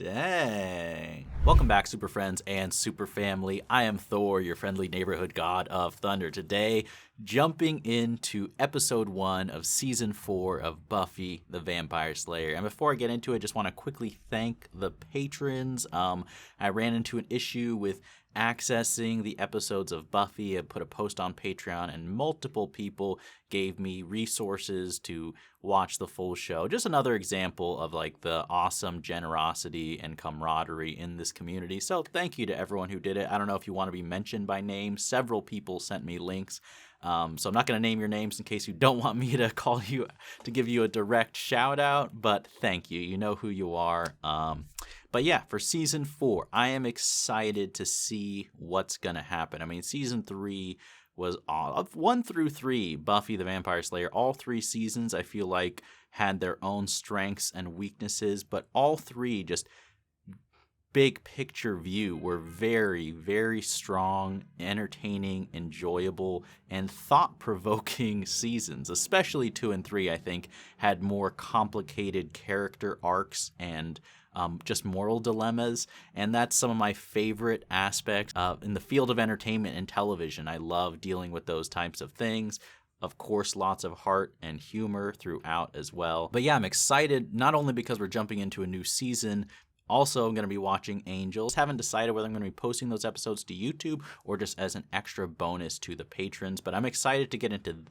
Dang. Welcome back, super friends and super family. I am Thor, your friendly neighborhood god of thunder. Today, jumping into episode 1 of season 4 of Buffy the Vampire Slayer. And before I get into it, I just want to quickly thank the patrons. I ran into an issue with accessing the episodes of Buffy. I put a post on Patreon and multiple people gave me resources to watch the full show. Just another example of like the awesome generosity and camaraderie in this community. So thank you to everyone who did it. I don't know if you want to be mentioned by name. Several people sent me links. So I'm not going to name your names in case you don't want me to call you to give you a direct shout out, but thank you. You know who you are. But yeah, for season 4, I am excited to see what's going to happen. I mean, season 3 was all 1 through 3, Buffy the Vampire Slayer. All 3 seasons, I feel like, had their own strengths and weaknesses, but all 3 just big picture view were very, very strong, entertaining, enjoyable, and thought-provoking seasons. Especially 2 and 3, I think, had more complicated character arcs and just moral dilemmas, and that's some of my favorite aspects in the field of entertainment and television. I love dealing with those types of things. Of course, lots of heart and humor throughout as well. But yeah, I'm excited not only because we're jumping into a new season. Also, I'm going to be watching Angel. Haven't decided whether I'm going to be posting those episodes to YouTube or just as an extra bonus to the patrons. But I'm excited to get into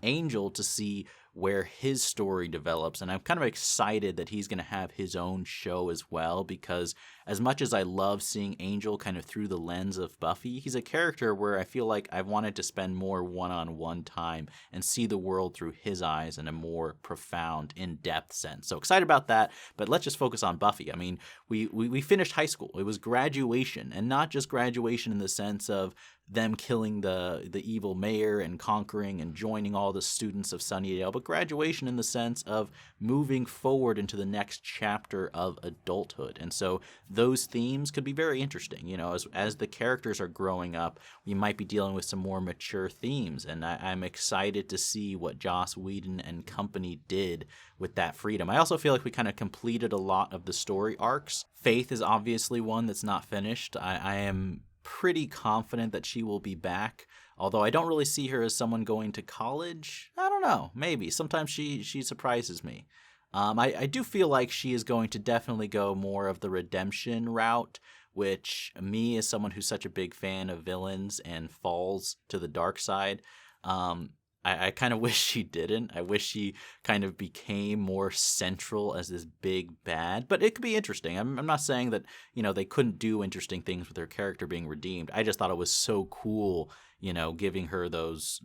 Angel to see where his story develops. And I'm kind of excited that he's going to have his own show as well, because as much as I love seeing Angel kind of through the lens of Buffy, he's a character where I feel like I wanted to spend more one-on-one time and see the world through his eyes in a more profound, in-depth sense. So excited about that, but let's just focus on Buffy. I mean, we finished high school. It was graduation, and not just graduation in the sense of them killing the evil mayor and conquering and joining all the students of Sunnydale, but graduation in the sense of moving forward into the next chapter of adulthood. And so those themes could be very interesting. You know, as the characters are growing up, we might be dealing with some more mature themes, and I'm excited to see what Joss Whedon and company did with that freedom. I also feel like we kind of completed a lot of the story arcs. Faith is obviously one that's not finished. I am pretty confident that she will be back, although I don't really see her as someone going to college. I don't know, maybe. Sometimes she surprises me. I do feel like she is going to definitely go more of the redemption route, which me, as someone who's such a big fan of villains and falls to the dark side, I kind of wish she didn't. I wish she kind of became more central as this big bad. But it could be interesting. I'm not saying that, you know, they couldn't do interesting things with her character being redeemed. I just thought it was so cool, you know, giving her those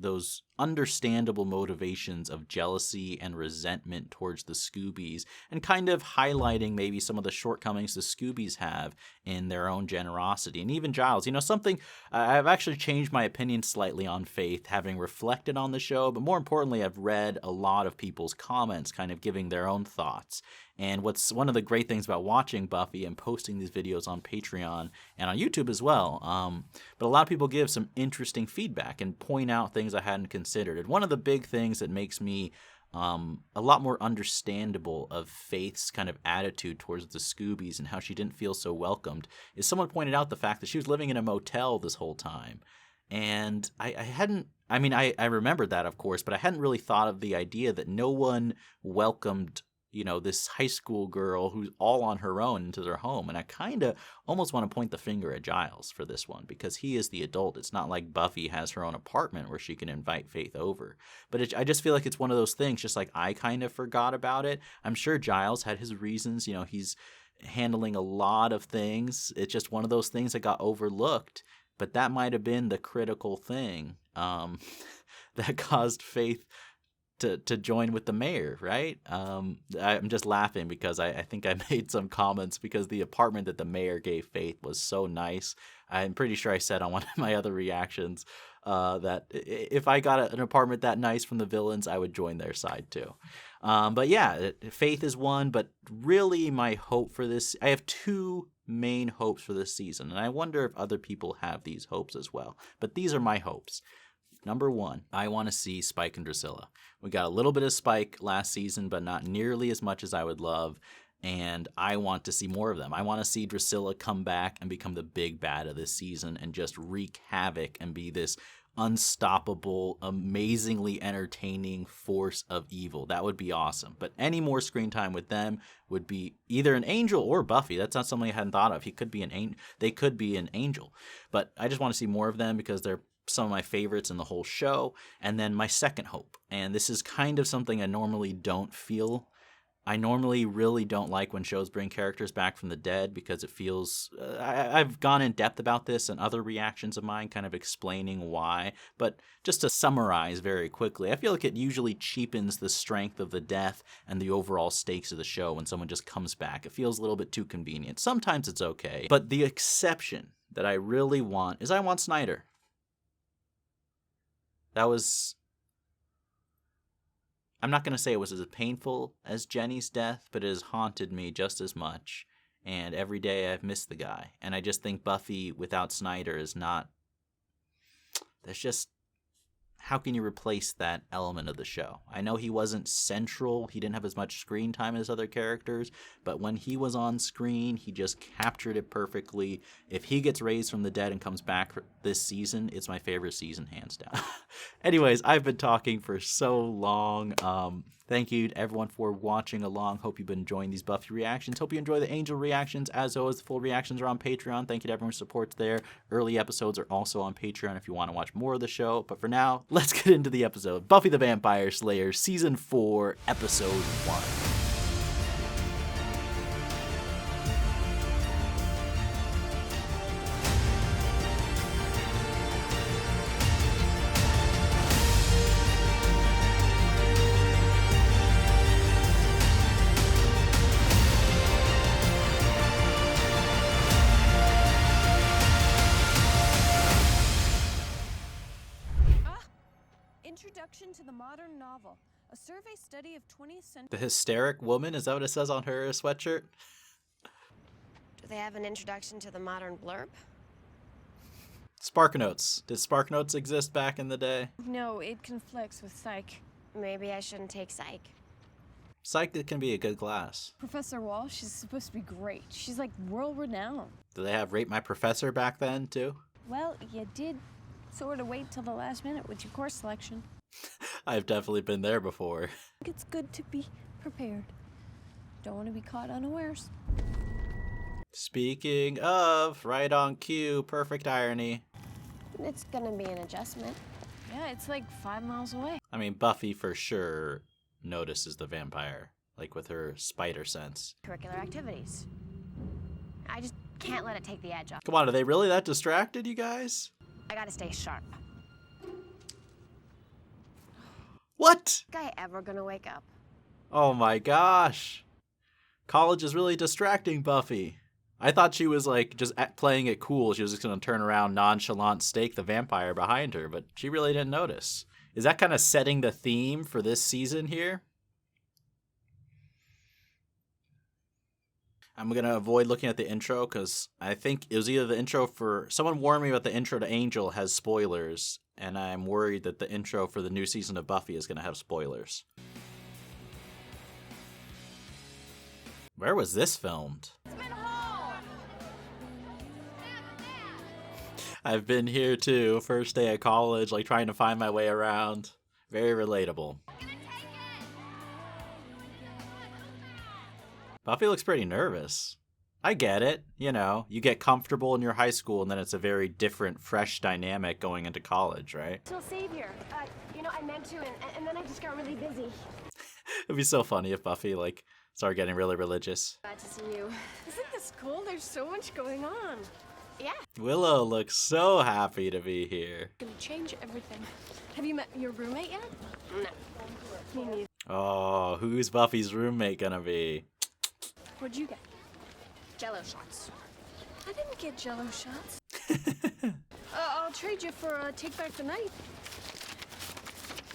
understandable motivations of jealousy and resentment towards the Scoobies, and kind of highlighting maybe some of the shortcomings the Scoobies have in their own generosity. And even Giles, you know, something I've actually changed my opinion slightly on Faith, having reflected on the show, but more importantly, I've read a lot of people's comments kind of giving their own thoughts. And what's one of the great things about watching Buffy and posting these videos on Patreon and on YouTube as well, but a lot of people give some interesting feedback and point out things I hadn't considered. And one of the big things that makes me a lot more understandable of Faith's kind of attitude towards the Scoobies and how she didn't feel so welcomed is someone pointed out the fact that she was living in a motel this whole time. And I remembered that, of course, but I hadn't really thought of the idea that no one welcomed, you know, this high school girl who's all on her own into their home. And I kind of almost want to point the finger at Giles for this one, because he is the adult. It's not like Buffy has her own apartment where she can invite Faith over. But I just feel like it's one of those things, just like I kind of forgot about it. I'm sure Giles had his reasons. You know, he's handling a lot of things. It's just one of those things that got overlooked. But that might have been the critical thing that caused Faith to join with the mayor, right? I'm just laughing because I think I made some comments because the apartment that the mayor gave Faith was so nice. I'm pretty sure I said on one of my other reactions that if I got an apartment that nice from the villains, I would join their side too. But yeah, Faith is one, but really my hope for this, I have 2 main hopes for this season, and I wonder if other people have these hopes as well. But these are my hopes. Number 1, I want to see Spike and Drusilla. We got a little bit of Spike last season, but not nearly as much as I would love. and I want to see more of them. I want to see Drusilla come back and become the big bad of this season and just wreak havoc and be this unstoppable, amazingly entertaining force of evil. That would be awesome. But any more screen time with them would be either an Angel or Buffy. That's not something I hadn't thought of. They could be an Angel. But I just want to see more of them because they're some of my favorites in the whole show. And then my second hope, and this is kind of something I normally don't feel. I normally really don't like when shows bring characters back from the dead because it feels... I've gone in depth about this and other reactions of mine kind of explaining why. But just to summarize very quickly, I feel like it usually cheapens the strength of the death and the overall stakes of the show when someone just comes back. It feels a little bit too convenient. Sometimes it's okay. But the exception that I really want is I want Snyder. I'm not going to say it was as painful as Jenny's death, but it has haunted me just as much. And every day I've missed the guy. And I just think Buffy without Snyder is not... There's just... How can you replace that element of the show? I know he wasn't central. He didn't have as much screen time as other characters. But when he was on screen, he just captured it perfectly. If he gets raised from the dead and comes back this season, it's my favorite season, hands down. Anyways, I've been talking for so long. Thank you to everyone for watching along. Hope you've been enjoying these Buffy reactions. Hope you enjoy the Angel reactions. As always, the full reactions are on Patreon. Thank you to everyone who supports there. Early episodes are also on Patreon if you want to watch more of the show. But for now, let's get into the episode. Buffy the Vampire Slayer, Season 4, Episode 1. Introduction to the Modern Novel, a survey study of 20th century... The hysteric woman? Is that what it says on her sweatshirt? Do they have an introduction to the modern blurb? SparkNotes. Did SparkNotes exist back in the day? No, it conflicts with Psych. Maybe I shouldn't take Psych. Psych can be a good class. Professor Walsh is supposed to be great. She's like world-renowned. Do they have Rate My Professor back then, too? Well, you did sort of wait till the last minute with your course selection. I've definitely been there before. I think it's good to be prepared. Don't want to be caught unawares. Speaking of, right on cue, perfect irony. It's gonna be an adjustment. Yeah, it's like 5 miles away. I mean, Buffy for sure notices the vampire, like with her spider sense. Curricular activities. I just can't let it take the edge off. Come on, are they really that distracted, you guys? I gotta stay sharp. What? Guy ever gonna wake up? Oh my gosh. College is really distracting Buffy. I thought she was like just playing it cool. She was just gonna turn around, nonchalant stake the vampire behind her, but she really didn't notice. Is that kind of setting the theme for this season here? I'm going to avoid looking at the intro because I think it was either the intro for... Someone warned me about the intro to Angel has spoilers, and I'm worried that the intro for the new season of Buffy is going to have spoilers. Where was this filmed? I've been here too, first day of college, like trying to find my way around. Very relatable. Buffy looks pretty nervous. I get it. You know, you get comfortable in your high school and then it's a very different, fresh dynamic going into college, right? Till Savior. I meant to, and then I just got really busy. It'd be so funny if Buffy, like, started getting really religious. Glad to see you. Isn't this cool? There's so much going on. Yeah. Willow looks so happy to be here. Gonna change everything. Have you met your roommate yet? No. Me neither. Oh, who's Buffy's roommate gonna be? What'd you get? Jello shots. I didn't get Jello shots. I'll trade you for Take Back the Night.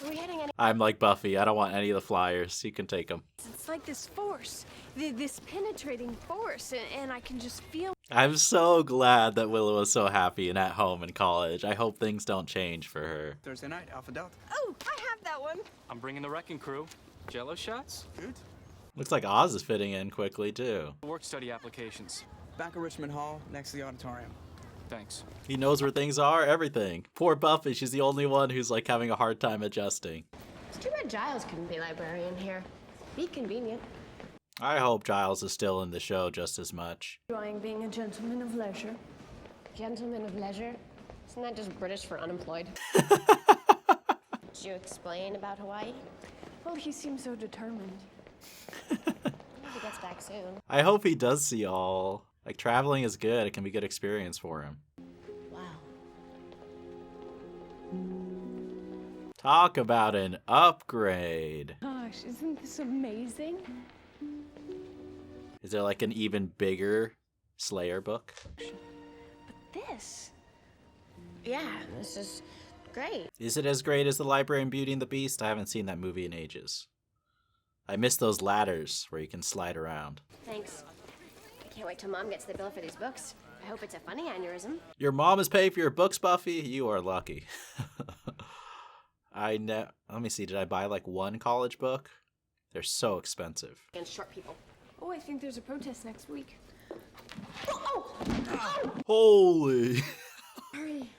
Are we hitting any? I'm like Buffy. I don't want any of the flyers. You can take them. It's like this force, this penetrating force, and I can just feel. I'm so glad that Willow is so happy and at home in college. I hope things don't change for her. Thursday night, Alpha Delta. Oh, I have that one. I'm bringing the wrecking crew. Jello shots? Good. Looks like Oz is fitting in quickly, too. Work study applications. Back at Richmond Hall, next to the auditorium. Thanks. He knows where things are, everything. Poor Buffy, she's the only one who's like having a hard time adjusting. It's too bad Giles couldn't be librarian here. Be convenient. I hope Giles is still in the show just as much. Enjoying being a gentleman of leisure. Gentleman of leisure? Isn't that just British for unemployed? Did you explain about Hawaii? Well, he seems so determined. Hope he gets back soon. I hope he does see all. Like, traveling is good. It can be a good experience for him. Wow. Talk about an upgrade. Gosh, isn't this amazing? Is there like an even bigger Slayer book? But this... Yeah, this is great. Is it as great as The Library and Beauty and the Beast? I haven't seen that movie in ages. I miss those ladders where you can slide around. Thanks. I can't wait till Mom gets the bill for these books. I hope it's a funny aneurysm. Your mom is paying for your books, Buffy? You are lucky. Let me see, did I buy like one college book? They're so expensive. And short people. Oh, I think there's a protest next week. Holy. Hurry.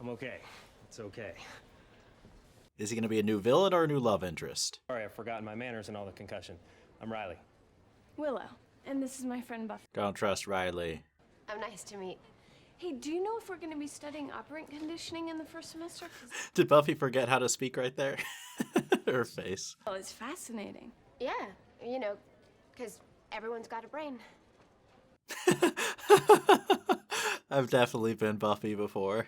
I'm okay. It's okay. Is he going to be a new villain or a new love interest? Sorry, I've forgotten my manners and all the concussion. I'm Riley. Willow. And this is my friend Buffy. Don't trust Riley. I'm nice to meet. Hey, do you know if we're going to be studying operant conditioning in the first semester? 'Cause, Did Buffy forget how to speak right there? Her face. well, it's fascinating. Yeah, you know, because everyone's got a brain. I've definitely been Buffy before.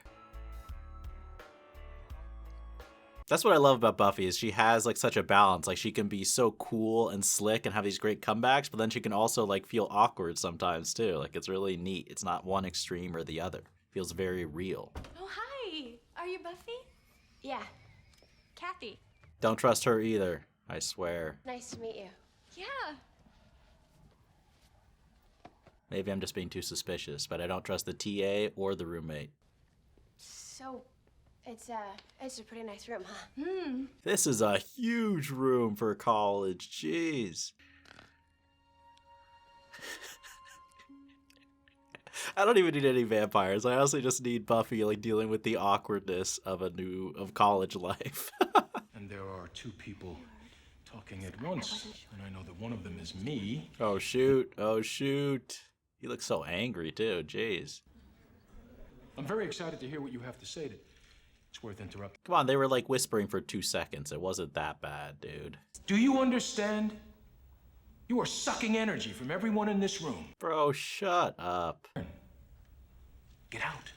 That's what I love about Buffy is she has like such a balance. Like she can be so cool and slick and have these great comebacks, but then she can also like feel awkward sometimes too. Like it's really neat. It's not one extreme or the other. It feels very real. Oh, hi. Are you Buffy? Yeah, Kathy. Don't trust her either, I swear. nice to meet you. Yeah. Maybe I'm just being too suspicious, but I don't trust the TA or the roommate. So, it's a pretty nice room, huh? This is a huge room for college, jeez. I don't even need any vampires. I honestly just need Buffy like dealing with the awkwardness of college life. And there are two people talking at once, and I know that one of them is me. Oh shoot, oh shoot. He looks so angry too, jeez. I'm very excited to hear what you have to say. It's worth interrupting. Come on, they were like whispering for 2 seconds. It wasn't that bad, dude. Do you understand? You are sucking energy from everyone in this room. Bro, shut up. Get out.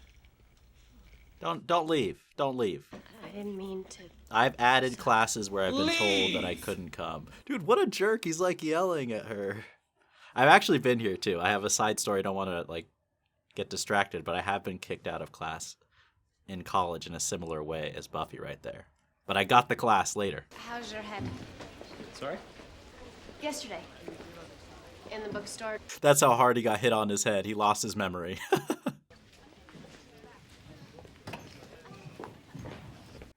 Don't leave. Don't leave. I didn't mean to. I've added classes where I've been told that I couldn't come. Dude, what a jerk. He's like yelling at her. I've actually been here too. I have a side story. I don't want to like get distracted, but I have been kicked out of class in college in a similar way as Buffy right there. But I got the class later. How's your head? Sorry? Yesterday. In the bookstore. That's how hard he got hit on his head. He lost his memory.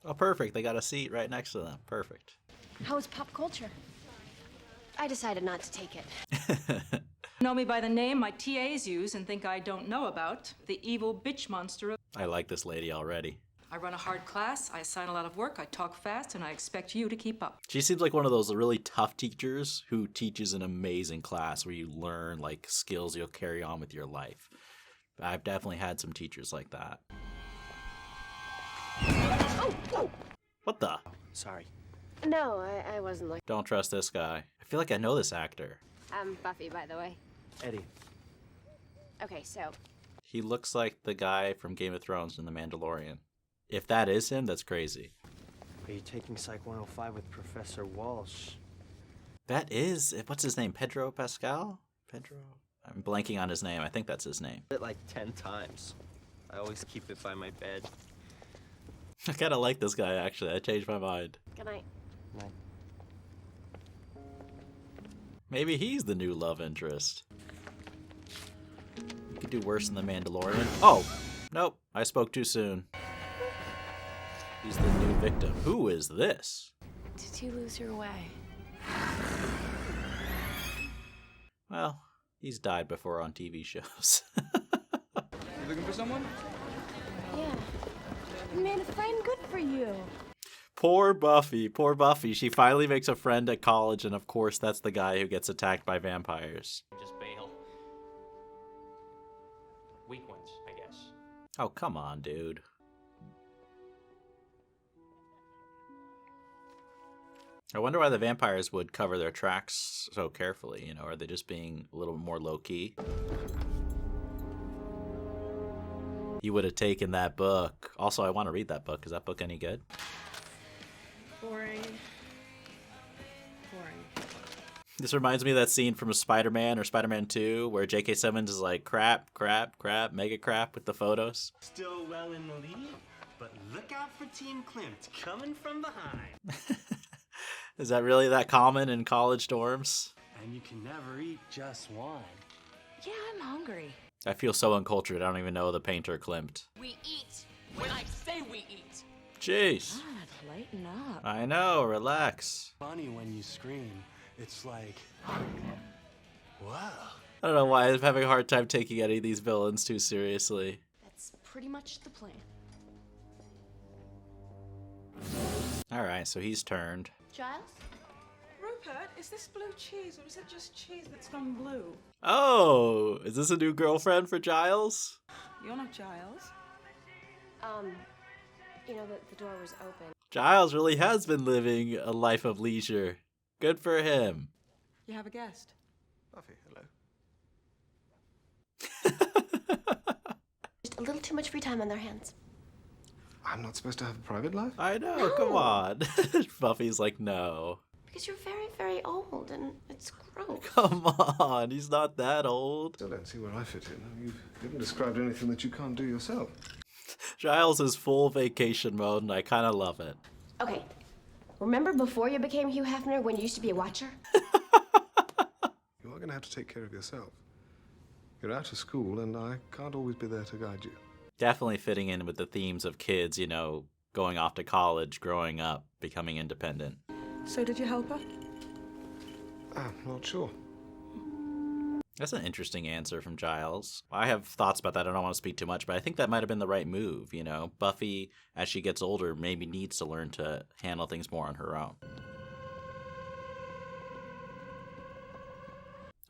Oh, perfect. They got a seat right next to them. Perfect. How is pop culture? I decided not to take it. Know me by the name my TAs use and think I don't know about, the evil bitch monster of... I like this lady already. I run a hard class, I assign a lot of work, I talk fast, and I expect you to keep up. She seems like one of those really tough teachers who teaches an amazing class where you learn like skills you'll carry on with your life. I've definitely had some teachers like that. What the? Sorry. No, I wasn't looking. Don't trust this guy. I feel like I know this actor. I'm Buffy, by the way. Eddie. Okay, so He looks like the guy from Game of Thrones in The Mandalorian. If that is him, that's crazy. Are you taking Psych 105 with Professor Walsh? That is, what's his name? Pedro Pascal? Pedro? I'm blanking on his name. I think that's his name. It like 10 times. I always keep it by my bed. I kind of like this guy, actually. I changed my mind. good night. Night. Maybe he's the new love interest. You could do worse than The Mandalorian. Oh! Nope. I spoke too soon. He's the new victim. Who is this? Did you lose your way? Well, he's died before on TV shows. You looking for someone? Yeah. You made a friend. Good for you. Poor Buffy. Poor Buffy. She finally makes a friend at college, and of course that's the guy who gets attacked by vampires. Just bail. Weak ones, I guess. Oh, come on, dude. I wonder why the vampires would cover their tracks so carefully. You know, are they just being a little more low-key? You would have taken that book. Also, I want to read that book. Is that book any good? Boring. This reminds me of that scene from Spider-Man or Spider-Man 2 where J.K. Simmons is like, crap, mega crap with the photos. Still well in the lead, but look out for Team Klimt coming from behind. Is that really that common in college dorms? And you can never eat just one. Yeah, I'm hungry. I feel so uncultured, I don't even know the painter Klimt. We eat when I say we eat. Jeez. God, lighten up. I know, relax. Funny when you scream. It's like, wow. I don't know why I'm having a hard time taking any of these villains too seriously. That's pretty much the plan. Alright, so he's turned. Giles? Rupert, is this blue cheese or is it just cheese that's gone blue? Oh, is this a new girlfriend for Giles? You're not Giles. You know, the door was open. Giles really has been living a life of leisure. Good for him. You have a guest. Buffy, hello. Just a little too much free time on their hands. I'm not supposed to have a private life? I know, No. come on. Buffy's like, no. Because you're very, very old and it's gross. Come on, he's not that old. Still don't see where I fit in. You haven't described anything that you can't do yourself. Giles is full vacation mode, and I kind of love it. Okay. Remember before you became Hugh Hefner when you used to be a watcher? You are going to have to take care of yourself. You're out of school, and I can't always be there to guide you. Definitely fitting in with the themes of kids, you know, going off to college, growing up, becoming independent. So did you help her? I'm not sure. That's an interesting answer from Giles. I have thoughts about that. I don't want to speak too much, but I think that might have been the right move, you know. Buffy, as she gets older, maybe needs to learn to handle things more on her own.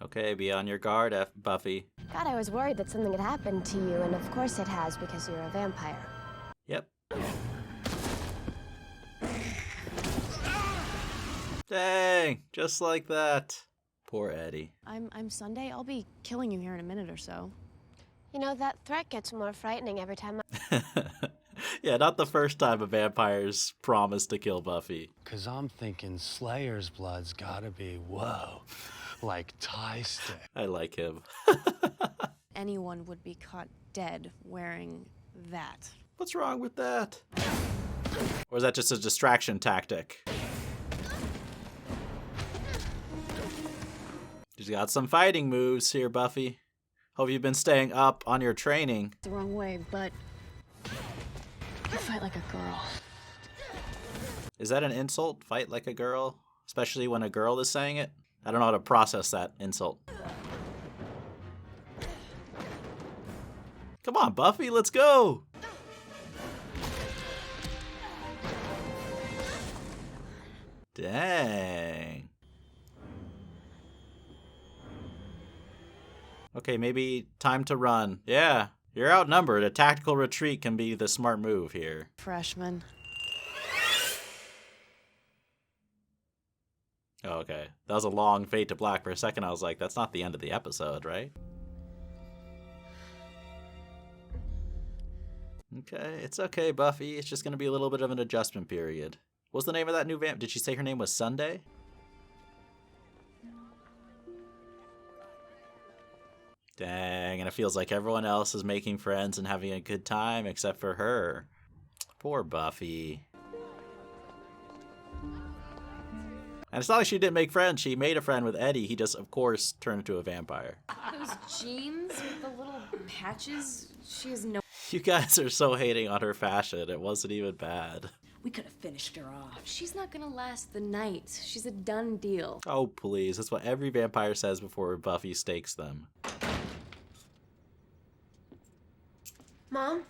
Okay, be on your guard, Buffy. God, I was worried that something had happened to you, and of course it has because you're a vampire. Yep. Dang, just like that. Poor Eddie. I'm Sunday. I'll be killing you here in a minute or so. You know, that threat gets more frightening every time Yeah, not the first time a vampire's promised to kill Buffy. 'Cause I'm thinking Slayer's blood's gotta be, whoa, like tie stick. I like him. Anyone would be caught dead wearing that. What's wrong with that? Or is that just a distraction tactic? She's got some fighting moves here, Buffy. Hope you've been staying up on your training. The wrong way, but you fight like a girl. Is that an insult? Fight like a girl? Especially when a girl is saying it? I don't know how to process that insult. Come on, Buffy, let's go! Dang. Okay, maybe time to run. Yeah, you're outnumbered. A tactical retreat can be the smart move here. Freshman. Oh, okay. That was a long fade to black. For a second, I was like, that's not the end of the episode, right? Okay, it's okay, Buffy. It's just going to be a little bit of an adjustment period. What's the name of that new vamp? Did she say her name was Sunday? Dang, and it feels like everyone else is making friends and having a good time except for her. Poor Buffy. And it's not like she didn't make friends. She made a friend with Eddie. He just, of course, turned into a vampire. Those jeans with the little patches, she has no... You guys are so hating on her fashion. It wasn't even bad. We could have finished her off. She's not gonna last the night. She's a done deal. Oh, please. That's what every vampire says before Buffy stakes them. Mom?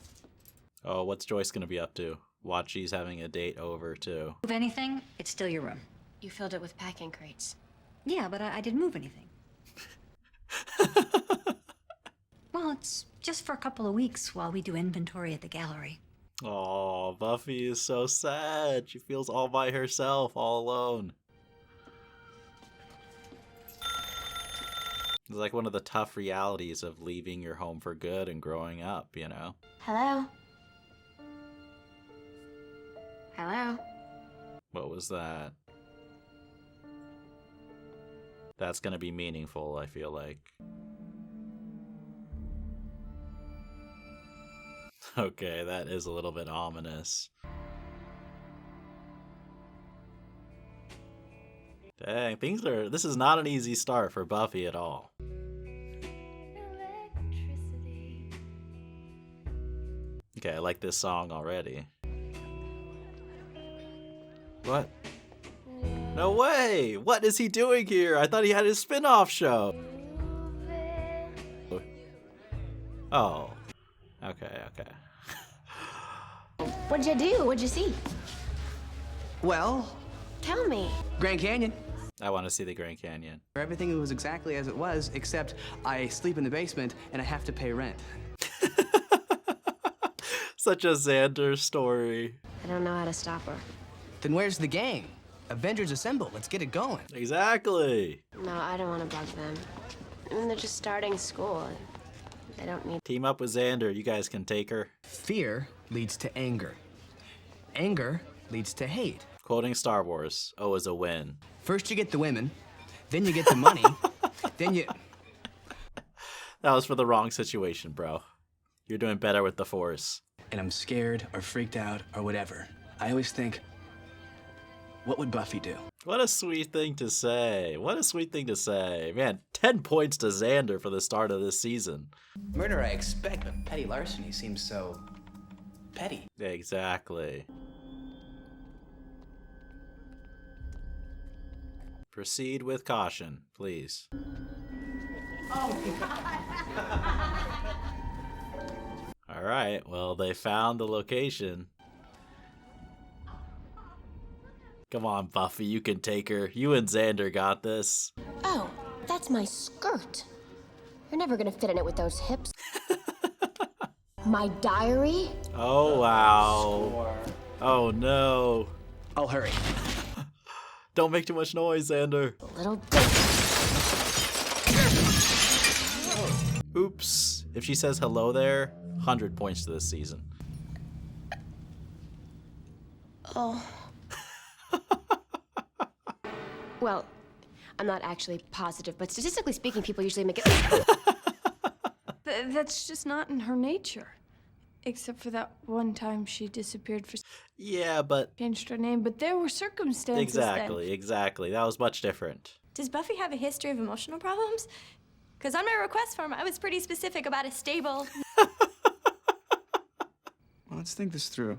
Oh, what's Joyce gonna be up to? Watch, she's having a date over, too. Move anything, it's still your room. You filled it with packing crates. Yeah, but I didn't move anything. Well, it's just for a couple of weeks while we do inventory at the gallery. Oh, Buffy is so sad. She feels all by herself, all alone. It's like one of the tough realities of leaving your home for good and growing up, you know? Hello? Hello? What was that? That's gonna be meaningful, I feel like. Okay, that is a little bit ominous. Dang, this is not an easy start for Buffy at all. Okay, I like this song already. What? No way! What is he doing here? I thought he had his spin-off show. Oh. Okay. What'd you do? What'd you see? Well, Tell me. Grand Canyon. I want to see the Grand Canyon. Everything was exactly as it was, except I sleep in the basement and I have to pay rent. Such a Xander story. I don't know how to stop her. Then where's the gang? Avengers Assemble. Let's get it going. Exactly. No, I don't want to bug them. I mean, they're just starting school. They don't need... Team up with Xander. You guys can take her. Fear leads to anger. Anger leads to hate. Quoting Star Wars. O is a win. First you get the women, then you get the money, then you... That was for the wrong situation, bro. You're doing better with the Force. And I'm scared or freaked out or whatever. I always think, what would Buffy do? What a sweet thing to say. What a sweet thing to say. Man, 10 points to Xander for the start of this season. Murder I expect, but petty larceny seems so... petty. Exactly. Proceed with caution, please. All right, well, they found the location. Come on, Buffy, you can take her. You and Xander got this. Oh, that's my skirt. You're never gonna fit in it with those hips. My diary? Oh, wow. Oh, no. I'll hurry. Don't make too much noise, Xander. Little Oops. If she says hello there, 100 points to this season. Oh. Well, I'm not actually positive, but statistically speaking, people usually make it... That's just not in her nature. Except for that one time she disappeared for... Yeah, but... Changed her name, but there were circumstances Exactly. That was much different. Does Buffy have a history of emotional problems? Because on my request form, I was pretty specific about a stable... Well, let's think this through.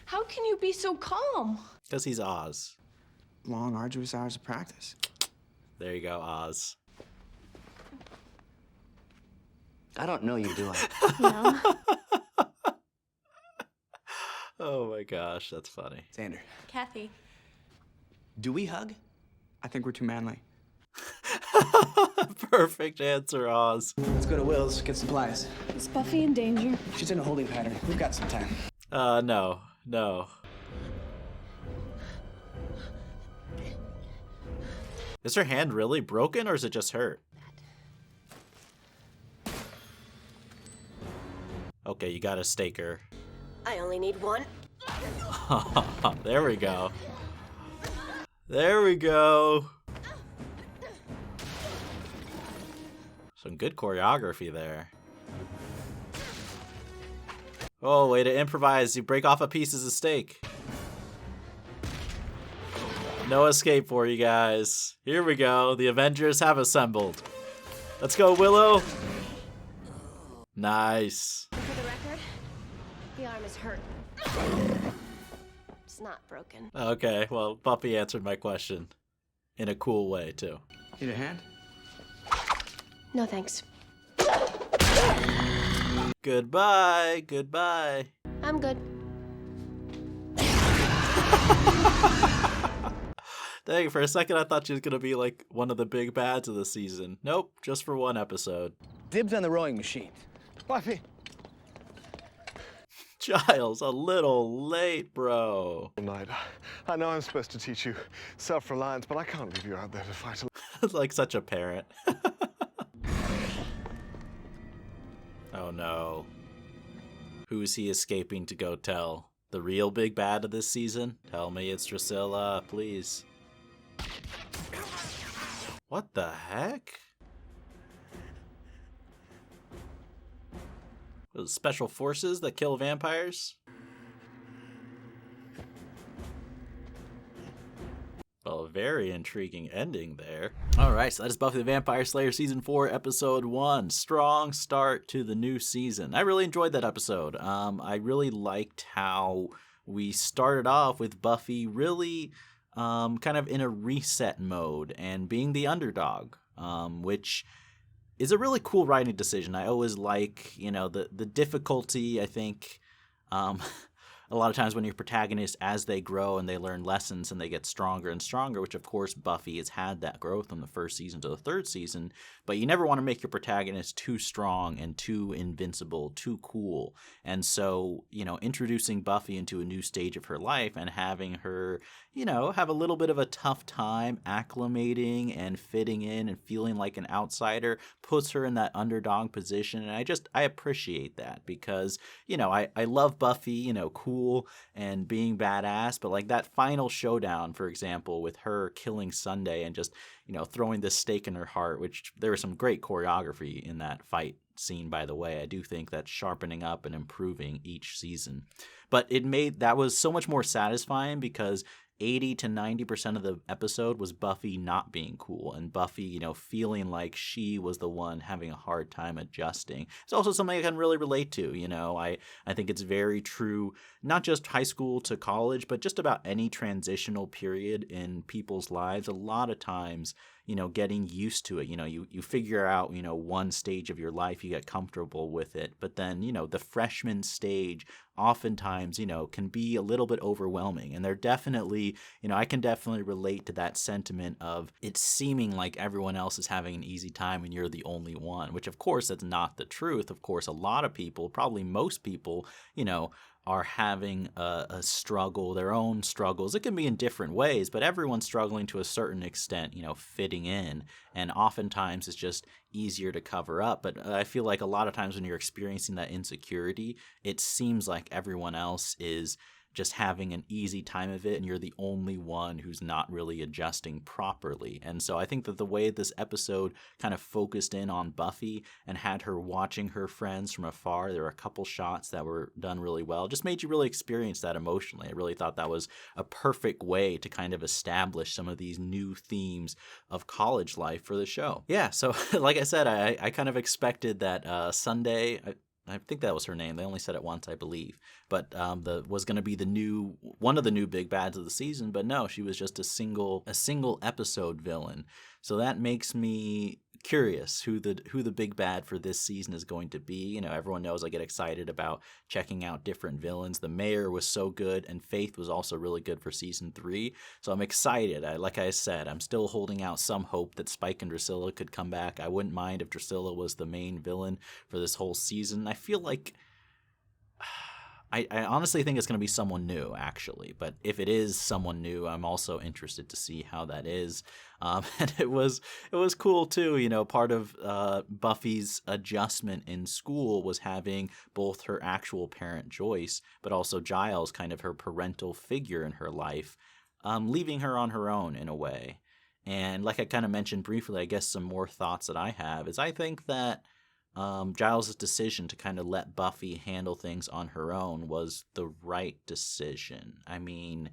How can you be so calm? Because he's Oz. Long, arduous hours of practice. There you go, Oz. I don't know you, do I? No. Oh my gosh, that's funny. Xander. Kathy. Do we hug? I think we're too manly. Perfect answer, Oz. Let's go to Will's, get supplies. Is Buffy in danger? She's in a holding pattern. We've got some time. No. Is her hand really broken or is it just hurt? Okay, you gotta stake her. I only need one. There we go. There we go. Some good choreography there. Oh, way to improvise. You break off a piece as a steak. No escape for you guys. Here we go. The Avengers have assembled. Let's go, Willow. Nice. For the record, the arm is hurt. It's not broken. Okay, well, Buffy answered my question in a cool way, too. Need a hand? No thanks. Goodbye. I'm good. Dang, for a second I thought she was going to be like one of the big bads of the season. Nope, just for one episode. Dibs on the rowing machine. Buffy! Giles, a little late, bro. Night. I know I'm supposed to teach you self-reliance, but I can't leave you out there to fight alone. Like such a parent. Oh no. Who's he escaping to go tell? The real big bad of this season? Tell me it's Drusilla, please. What the heck? Those special forces that kill vampires? Well, a very intriguing ending there. Alright, so that is Buffy the Vampire Slayer Season 4, Episode 1. Strong start to the new season. I really enjoyed that episode. I really liked how we started off with Buffy really kind of in a reset mode and being the underdog, which is a really cool writing decision. I always like, the difficulty, I think, a lot of times when your protagonists, as they grow and they learn lessons and they get stronger and stronger, which of course Buffy has had that growth from the first season to the third season, but you never want to make your protagonist too strong and too invincible, too cool. And so, introducing Buffy into a new stage of her life and having her, have a little bit of a tough time acclimating and fitting in and feeling like an outsider puts her in that underdog position. And I appreciate that because, I love Buffy, cool and being badass, but like that final showdown, for example, with her killing Sunday and just, throwing this stake in her heart, which there was some great choreography in that fight scene, by the way. I do think that's sharpening up and improving each season. But that was so much more satisfying because 80 to 90% of the episode was Buffy not being cool and Buffy, feeling like she was the one having a hard time adjusting. It's also something I can really relate to. I think it's very true, not just high school to college, but just about any transitional period in people's lives. A lot of times, getting used to it, you figure out, one stage of your life, you get comfortable with it. But then, the freshman stage oftentimes, can be a little bit overwhelming. And they're definitely, I can definitely relate to that sentiment of it seeming like everyone else is having an easy time and you're the only one, which of course that's not the truth. Of course, a lot of people, probably most people, are having a struggle, their own struggles. It can be in different ways, but everyone's struggling to a certain extent, fitting in. And oftentimes it's just easier to cover up. But I feel like a lot of times when you're experiencing that insecurity, it seems like everyone else is just having an easy time of it and you're the only one who's not really adjusting properly. And so I think that the way this episode kind of focused in on Buffy and had her watching her friends from afar, there were a couple shots that were done really well, just made you really experience that emotionally. I really thought that was a perfect way to kind of establish some of these new themes of college life for the show. Yeah, so like I said, I kind of expected that Sunday, I think that was her name. They only said it once, I believe. But was going to be one of the new big bads of the season. But no, she was just a single episode villain. So that makes me curious who the big bad for this season is going to be. Everyone knows I get excited about checking out different villains. The Mayor was so good, and Faith was also really good for season 3. So I'm excited. Like I said, I'm still holding out some hope that Spike and Drusilla could come back. I wouldn't mind if Drusilla was the main villain for this whole season. I feel like I honestly think it's going to be someone new, actually. But if it is someone new, I'm also interested to see how that is. And it was cool, too. Part of Buffy's adjustment in school was having both her actual parent, Joyce, but also Giles, kind of her parental figure in her life, leaving her on her own in a way. And like I kind of mentioned briefly, I guess some more thoughts that I have is I think that Giles' decision to kind of let Buffy handle things on her own was the right decision. I mean,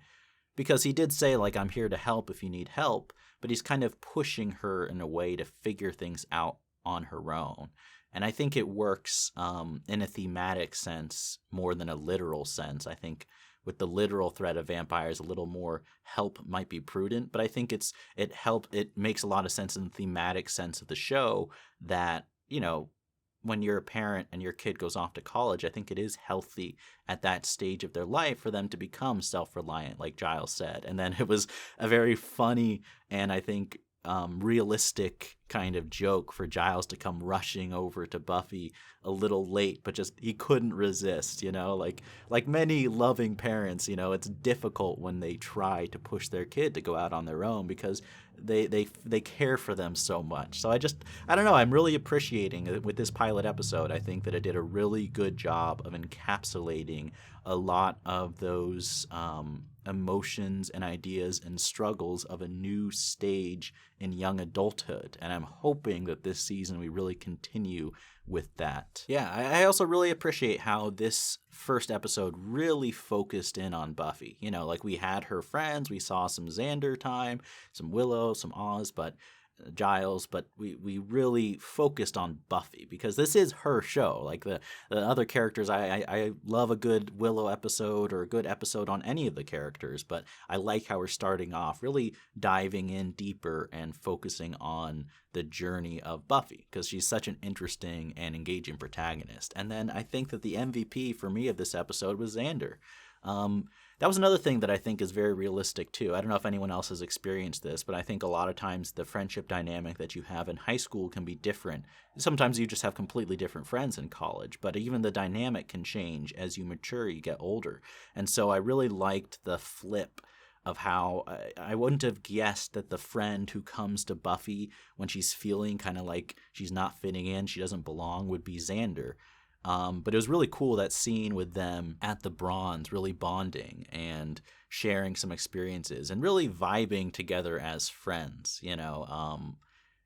because he did say, like, I'm here to help if you need help, but he's kind of pushing her in a way to figure things out on her own. And I think it works in a thematic sense more than a literal sense. I think with the literal threat of vampires, a little more help might be prudent. But I think it makes a lot of sense in the thematic sense of the show that, you know, when you're a parent and your kid goes off to college, I think it is healthy at that stage of their life for them to become self-reliant, like Giles said. And then it was a very funny and I think realistic kind of joke for Giles to come rushing over to Buffy a little late, but just he couldn't resist, you know, like many loving parents, you know, it's difficult when they try to push their kid to go out on their own because they care for them so much. So I don't know, I'm really appreciating it with this pilot episode. I think that it did a really good job of encapsulating a lot of those emotions and ideas and struggles of a new stage in young adulthood. And I'm hoping that this season we really continue with that. Yeah, I also really appreciate how this first episode really focused in on Buffy. You know, like we had her friends, we saw some Xander time, some Willow, some Oz, but Giles, but we really focused on Buffy because this is her show. Like the other characters, I love a good Willow episode or a good episode on any of the characters, but I like how we're starting off really diving in deeper and focusing on the journey of Buffy because she's such an interesting and engaging protagonist. And then I think that the MVP for me of this episode was Xander. That was another thing that I think is very realistic too. I don't know if anyone else has experienced this, but I think a lot of times the friendship dynamic that you have in high school can be different. Sometimes you just have completely different friends in college, but even the dynamic can change as you mature, you get older. And so I really liked the flip of how I wouldn't have guessed that the friend who comes to Buffy when she's feeling kind of like she's not fitting in, she doesn't belong, would be Xander. But it was really cool, that scene with them at the Bronze, really bonding and sharing some experiences and really vibing together as friends, you know,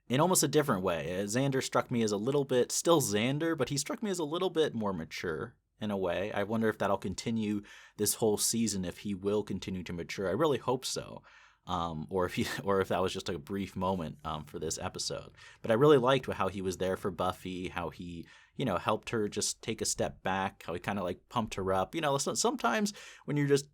in almost a different way. Xander struck me as a little bit, still Xander, but he struck me as a little bit more mature in a way. I wonder if that'll continue this whole season, if he will continue to mature. I really hope so. Or if that was just a brief moment for this episode. But I really liked how he was there for Buffy, how he, you know, helped her just take a step back, how he kind of like pumped her up. You know, sometimes when you're just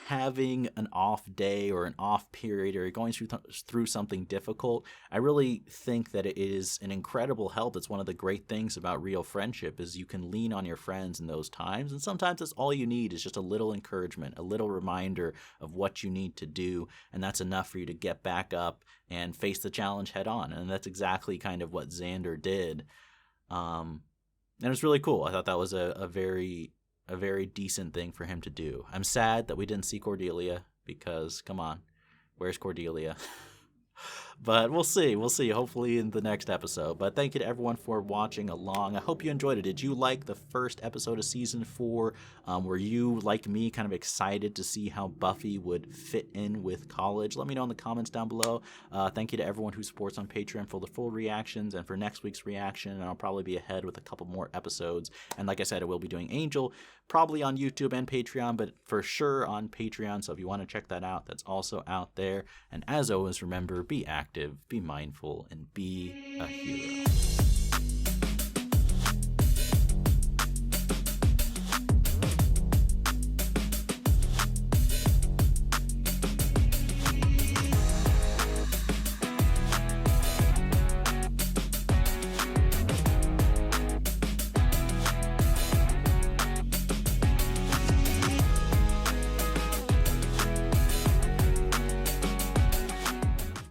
having an off day or an off period or you're going through something difficult, I really think that it is an incredible help. It's one of the great things about real friendship is you can lean on your friends in those times, and sometimes that's all you need is just a little encouragement, a little reminder of what you need to do, and that's enough for you to get back up and face the challenge head on. And that's exactly kind of what Xander did. And it was really cool. I thought that was a very decent thing for him to do. I'm sad that we didn't see Cordelia because, come on, where's Cordelia? But we'll see. Hopefully in the next episode. But thank you to everyone for watching along. I hope you enjoyed it. Did you like the first episode of season 4? Were you, like me, kind of excited to see how Buffy would fit in with college? Let me know in the comments down below. Thank you to everyone who supports on Patreon for the full reactions and for next week's reaction. And I'll probably be ahead with a couple more episodes. And like I said, I will be doing Angel, probably on YouTube and Patreon, but for sure on Patreon. So if you want to check that out, that's also out there. And as always, remember, be active, be mindful, and be a hero.